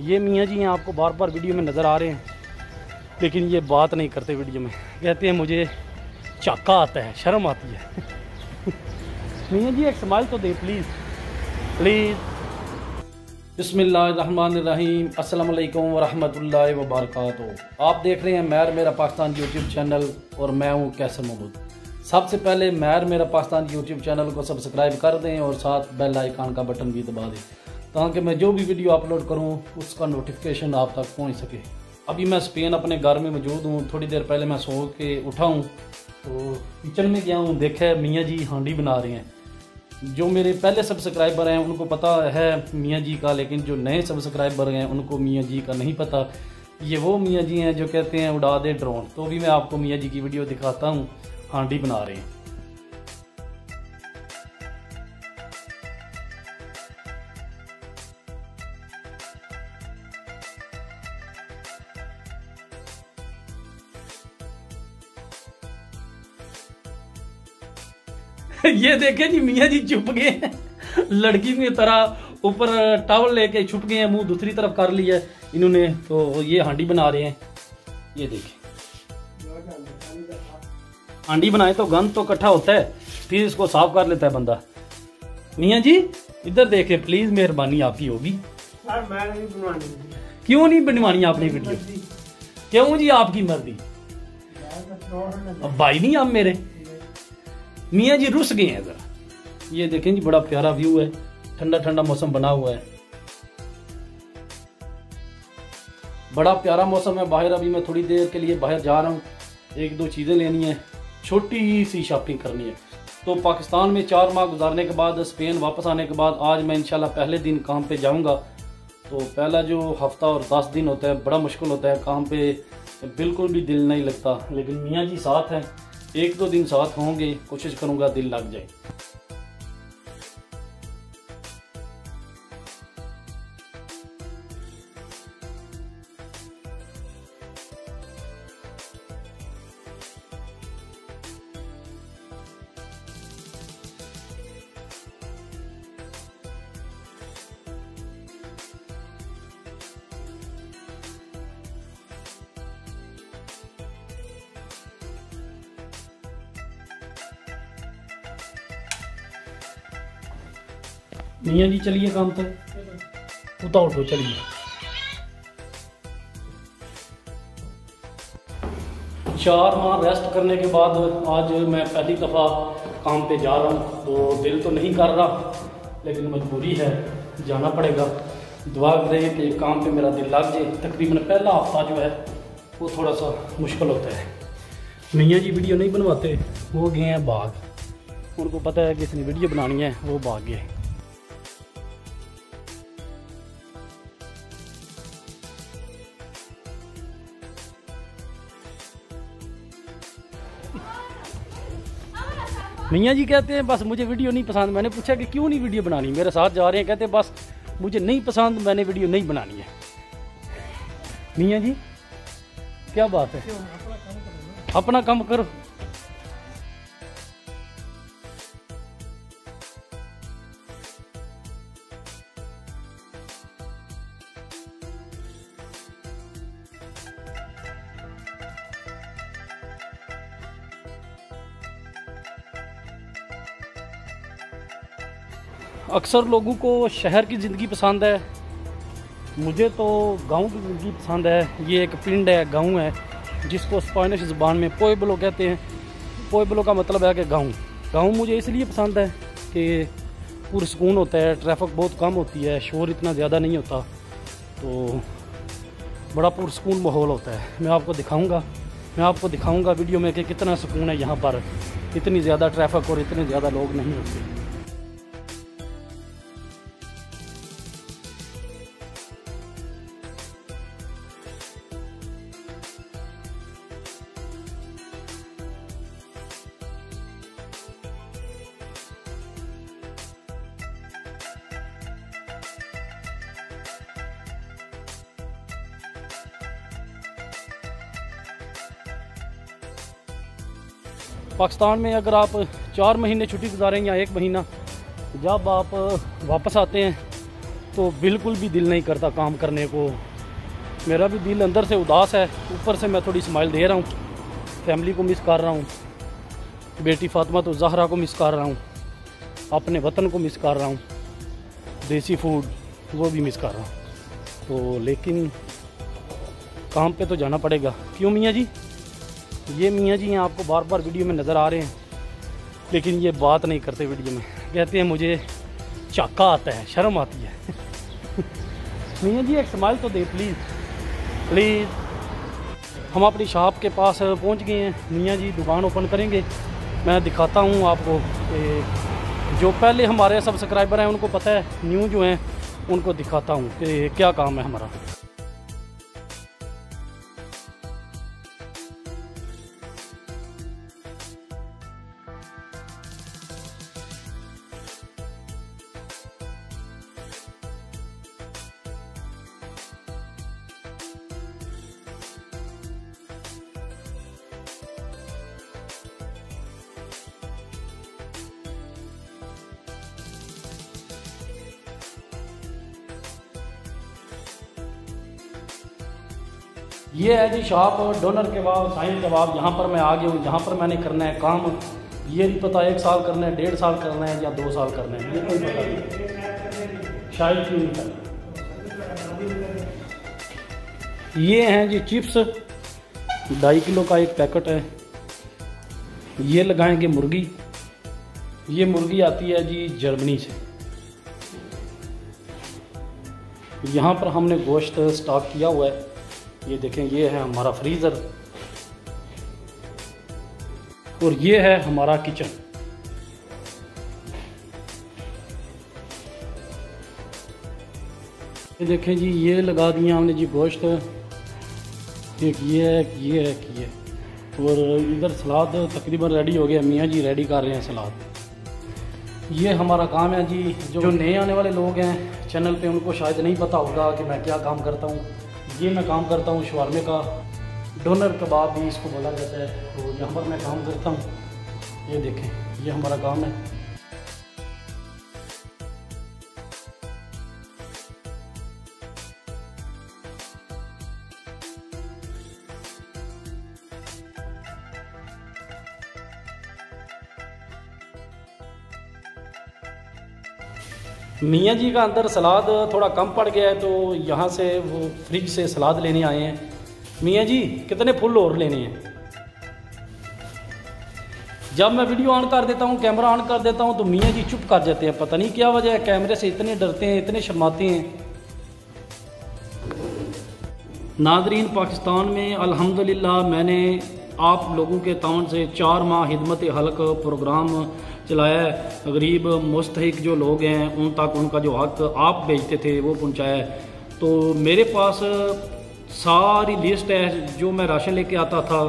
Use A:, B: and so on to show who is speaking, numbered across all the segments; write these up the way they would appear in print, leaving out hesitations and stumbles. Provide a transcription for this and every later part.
A: ये मियाँ जी हैं, आपको बार बार वीडियो में नज़र आ रहे हैं, लेकिन ये बात नहीं करते वीडियो में। कहते हैं मुझे चाका आता है, शर्म आती है। मियाँ जी एक स्माइल तो दे प्लीज़ प्लीज़। बिस्मिल्लाहिर्रहमानिर्रहीम, अस्सलाम वालेकुम वरहमतुल्लाहि वबरकातुहू। आप देख रहे हैं मैर मेरा पाकिस्तान यूट्यूब चैनल और मैं हूँ कैसर महमूद। सबसे पहले मैर मेरा पाकिस्तान यूट्यूब चैनल को सब्सक्राइब कर दें और साथ बेल आइकन का बटन भी दबा दें ताकि मैं जो भी वीडियो अपलोड करूँ उसका नोटिफिकेशन आप तक पहुँच सके। अभी मैं स्पेन अपने घर में मौजूद हूँ। थोड़ी देर पहले मैं सो के उठा हूँ तो किचन में गया हूँ, देखा है मियाँ जी हांडी बना रहे हैं। जो मेरे पहले सब्सक्राइबर हैं उनको पता है मियाँ जी का, लेकिन जो नए सब्सक्राइबर हैं उनको मियाँ जी का नहीं पता। ये वो मियाँ जी हैं जो कहते हैं उड़ा दे ड्रोन। तो भी मैं आपको मियाँ जी की वीडियो दिखाता हूँ, हांडी बना रहे हैं। ये देखे जी मियाँ जी छुप गए हैं, लड़की की तरह ऊपर टॉवल लेके छुप गए हैं, मुंह दूसरी तरफ कर लिया है इन्होंने। तो ये हांडी बना रहे हैं। ये देखें, हांडी बनाए तो गंद तो इकट्ठा होता है, फिर इसको साफ कर लेता है बंदा। मियाँ जी इधर देखें प्लीज, मेहरबानी आपकी होगी। क्यों नहीं बनवानी आपने वीडियो? क्यों जी, आपकी मर्जी। अब भाई नहीं आप मेरे। मियाँ जी रुस गए हैं जरा। ये देखें जी, बड़ा प्यारा व्यू है, ठंडा ठंडा मौसम बना हुआ है, बड़ा प्यारा मौसम है बाहर। अभी मैं थोड़ी देर के लिए बाहर जा रहा हूँ, एक दो चीज़ें लेनी है, छोटी सी शॉपिंग करनी है। तो पाकिस्तान में 4 माह गुजारने के बाद, स्पेन वापस आने के बाद आज मैं इंशाल्लाह पहले दिन काम पे जाऊँगा। तो पहला जो हफ्ता और 10 दिन होता है बड़ा मुश्किल होता है, काम पे बिल्कुल भी दिल नहीं लगता। लेकिन मियाँ जी साथ हैं, 1-2 दिन साथ होंगे, कोशिश करूँगा दिल लग जाए। मियाँ जी चलिए काम पे, उतार उठो चलिए। चार माह रेस्ट करने के बाद आज मैं पहली दफ़ा काम पे जा रहा हूँ। तो दिल तो नहीं कर रहा, लेकिन मजबूरी है, जाना पड़ेगा। दुआ करें कि काम पे मेरा दिल लग जाए। तकरीबन पहला हफ्ता जो है वो थोड़ा सा मुश्किल होता है। मियाँ जी वीडियो नहीं बनवाते, वो गए हैं बाग। उनको पता है कि इसने वीडियो बनानी है, वो भाग गए। मियाँ जी कहते हैं बस मुझे वीडियो नहीं पसंद। मैंने पूछा कि क्यों नहीं वीडियो बनानी, मेरे साथ जा रहे हैं। कहते हैं बस मुझे नहीं पसंद, मैंने वीडियो नहीं बनानी है। मियाँ जी क्या बात है, अपना काम करो। अक्सर लोगों को शहर की ज़िंदगी पसंद है, मुझे तो गांव की ज़िंदगी पसंद है। ये एक पिंड है, गांव है, जिसको स्पेनिश ज़बान में पुeblo कहते हैं। पुeblo का मतलब है कि गांव। गांव मुझे इसलिए पसंद है कि पुरसकून होता है, ट्रैफिक बहुत कम होती है, शोर इतना ज़्यादा नहीं होता, तो बड़ा पुरसकून माहौल होता है। मैं आपको दिखाऊँगा वीडियो में कि कितना सुकून है यहाँ पर। इतनी ज़्यादा ट्रैफिक और इतने ज़्यादा लोग नहीं होते। पाकिस्तान में अगर आप 4 महीने छुट्टी गुजारें या 1 महीना, जब आप वापस आते हैं तो बिल्कुल भी दिल नहीं करता काम करने को। मेरा भी दिल अंदर से उदास है, ऊपर से मैं थोड़ी स्माइल दे रहा हूँ। फैमिली को मिस कर रहा हूँ, बेटी फातिमा तो ज़हरा को मिस कर रहा हूँ, अपने वतन को मिस कर रहा हूँ, देसी फूड वो भी मिस कर रहा हूँ। तो लेकिन काम पे तो जाना पड़ेगा। क्यों मियाँ जी? ये मियाँ जी हैं, आपको बार बार वीडियो में नज़र आ रहे हैं, लेकिन ये बात नहीं करते वीडियो में। कहते हैं मुझे चाका आता है, शर्म आती है। मियाँ जी एक स्माइल तो दे प्लीज़ प्लीज़। हम अपनी शॉप के पास पहुँच गए हैं। मियाँ जी दुकान ओपन करेंगे। मैं दिखाता हूँ आपको कि जो पहले हमारे सब्सक्राइबर हैं उनको पता है, न्यू जो हैं उनको दिखाता हूँ कि क्या काम है हमारा। ये है जी शॉप डोनर कबाब, शाहीन कबाब। यहाँ पर मैं आ गया हूँ। यहाँ पर मैंने करना है काम। ये नहीं पता 1 साल करना है, 1.5 साल करना है या 2 साल करना है, ये कोई पता नहीं। शायद क्यों नहीं करना। ये हैं जी चिप्स, 2.5 किलो का एक पैकेट है। ये लगाएंगे मुर्गी। ये मुर्गी आती है जी जर्मनी से। यहाँ पर हमने गोश्त स्टॉक किया हुआ है। ये देखें, ये है हमारा फ्रीज़र और ये है हमारा किचन। ये देखें जी, ये लगा दिया हमने जी गोश्त। एक ये है, ये है, ये। और इधर सलाद तकरीबन रेडी हो गया। मियाँ जी रेडी कर रहे हैं सलाद। ये हमारा काम है जी। जो नए आने वाले लोग हैं चैनल पे, उनको शायद नहीं पता होगा कि मैं क्या काम करता हूँ। ये मैं काम करता हूँ शवारमे का, डोनर कबाब भी इसको बोला जाता है। तो यहाँ पर मैं काम करता हूँ। ये देखें, ये हमारा काम है। मियाँ जी का अंदर सलाद थोड़ा कम पड़ गया है, तो यहाँ से वो फ्रिज से सलाद लेने आए हैं। मियाँ जी कितने फुल और लेने हैं? जब मैं वीडियो ऑन कर देता हूँ, कैमरा ऑन कर देता हूँ, तो मियाँ जी चुप कर जाते हैं। पता नहीं क्या वजह है, कैमरे से इतने डरते हैं, इतने शर्माते हैं। नादरीन, पाकिस्तान में अल्हम्दुलिल्लाह मैंने आप लोगों के ताउन से 4 माह हिदमत हल्क प्रोग्राम चलाया है। गरीब मुस्तहिक जो लोग हैं उन तक उनका जो हक आप भेजते थे वो पहुंचाया है। तो मेरे पास सारी लिस्ट है जो मैं राशन लेके आता था,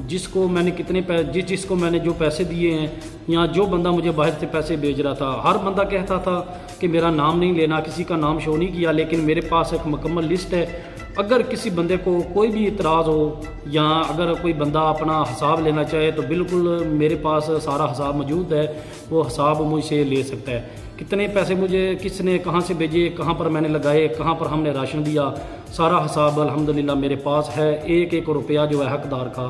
A: जिसको मैंने कितने जिसको मैंने जो पैसे दिए हैं, या जो बंदा मुझे बाहर से पैसे भेज रहा था। हर बंदा कहता था कि मेरा नाम नहीं लेना, किसी का नाम शो नहीं किया, लेकिन मेरे पास एक मुकम्मल लिस्ट है। अगर किसी बंदे को कोई भी इतराज़ हो या अगर कोई बंदा अपना हिसाब लेना चाहे तो बिल्कुल मेरे पास सारा हिसाब मौजूद है। वो हिसाब मुझसे ले सकता है। कितने पैसे मुझे किसने कहाँ से भेजे, कहाँ पर मैंने लगाए, कहाँ पर हमने राशन दिया, सारा हिसाब अल्हम्दुलिल्लाह मेरे पास है। एक एक रुपया जो है हकदार का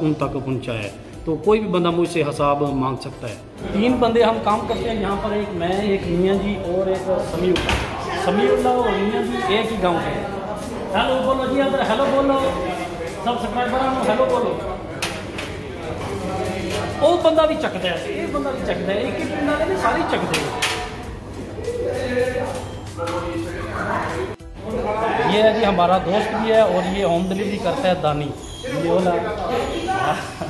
A: उन तक पहुँचाया है। तो कोई भी बंदा मुझसे हिसाब मांग सकता है। 3 बंदे हम काम करते हैं यहाँ पर, एक मैं, एक मियाँ जी और एक समीउल्लाह और मियाँ जी एक ही गाँव के। हेलो बोलो जी, अंदर हेलो बोलो, सब्सक्राइबर हेलो बोलो। वो बंदा भी चकता है, ये बंदा भी चकता है, एक बंदा ने सारे चकते हैं। ये है जी हमारा दोस्त भी है और ये होम डिलीवरी करता है दानी। ये वाला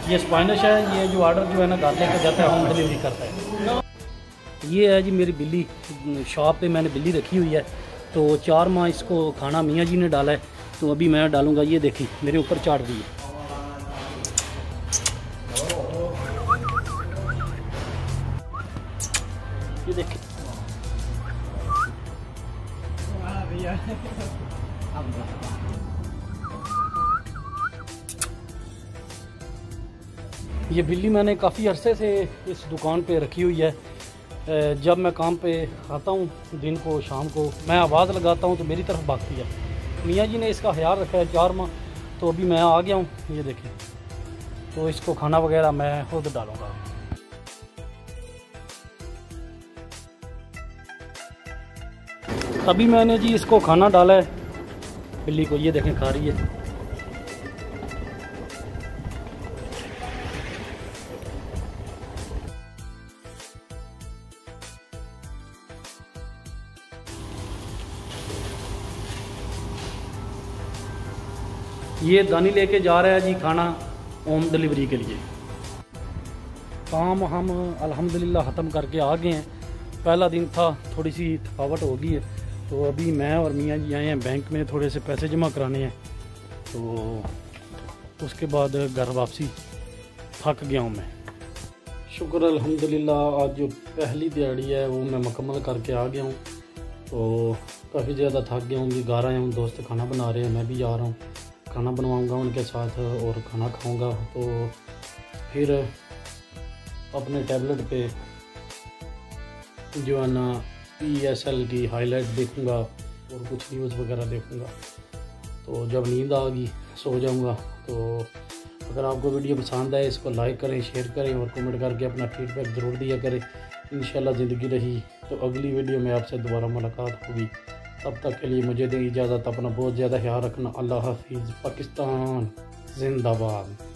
A: ये स्पाइनिश है। ये जो ऑर्डर जो है ना घर लेकर जाता है, होम डिलीवरी करता है। ये है जी मेरी बिल्ली। शॉप पे मैंने बिल्ली रखी हुई है, तो 4 माह इसको खाना मियाँ जी ने डाला है, तो अभी मैं डालूँगा। ये देखिए मेरे ऊपर चाट दी है। ये देखिए, ये बिल्ली मैंने काफ़ी अरसे से इस दुकान पे रखी हुई है। जब मैं काम पे आता हूँ दिन को शाम को मैं आवाज़ लगाता हूँ तो मेरी तरफ भागती है। मियाँ जी ने इसका ख्याल रखा है 4 माह, तो अभी मैं आ गया हूँ, ये देखें। तो इसको खाना वगैरह मैं खुद डालूँगा। अभी मैंने जी इसको खाना डाला है बिल्ली को, ये देखें खा रही है। ये दानी लेके जा रहा है जी खाना होम डिलीवरी के लिए। काम हम अल्हम्दुलिल्लाह ख़त्म करके आ गए हैं। पहला दिन था, थोड़ी सी थकावट हो गई है, तो अभी मैं और मियाँ जी आए हैं बैंक में थोड़े से पैसे जमा कराने हैं, तो उसके बाद घर वापसी। थक गया हूँ मैं। शुक्र अल्हम्दुलिल्लाह आज जो पहली दिहाड़ी है वो मैं मुकम्मल करके आ गया हूँ। तो काफ़ी ज़्यादा थक गया हूँ, भी घर आया हूँ, दोस्त खाना बना रहे हैं, मैं भी जा रहा हूँ, खाना बनवाऊँगा उनके साथ और खाना खाऊँगा। तो फिर अपने टैबलेट पे जो है ना PSL की हाईलाइट देखूँगा और कुछ न्यूज़ वगैरह देखूँगा। तो जब नींद आ गई सो जाऊँगा। तो अगर आपको वीडियो पसंद आए इसको लाइक करें, शेयर करें और कमेंट करके अपना फीडबैक ज़रूर दिया करें। इंशाल्लाह ज़िंदगी रही तो अगली वीडियो में आपसे दोबारा मुलाकात होगी। तब तक के लिए मुझे दें इजाज़त। अपना बहुत ज़्यादा ख्याल रखना। अल्लाह हाफिज़। पाकिस्तान जिंदाबाद।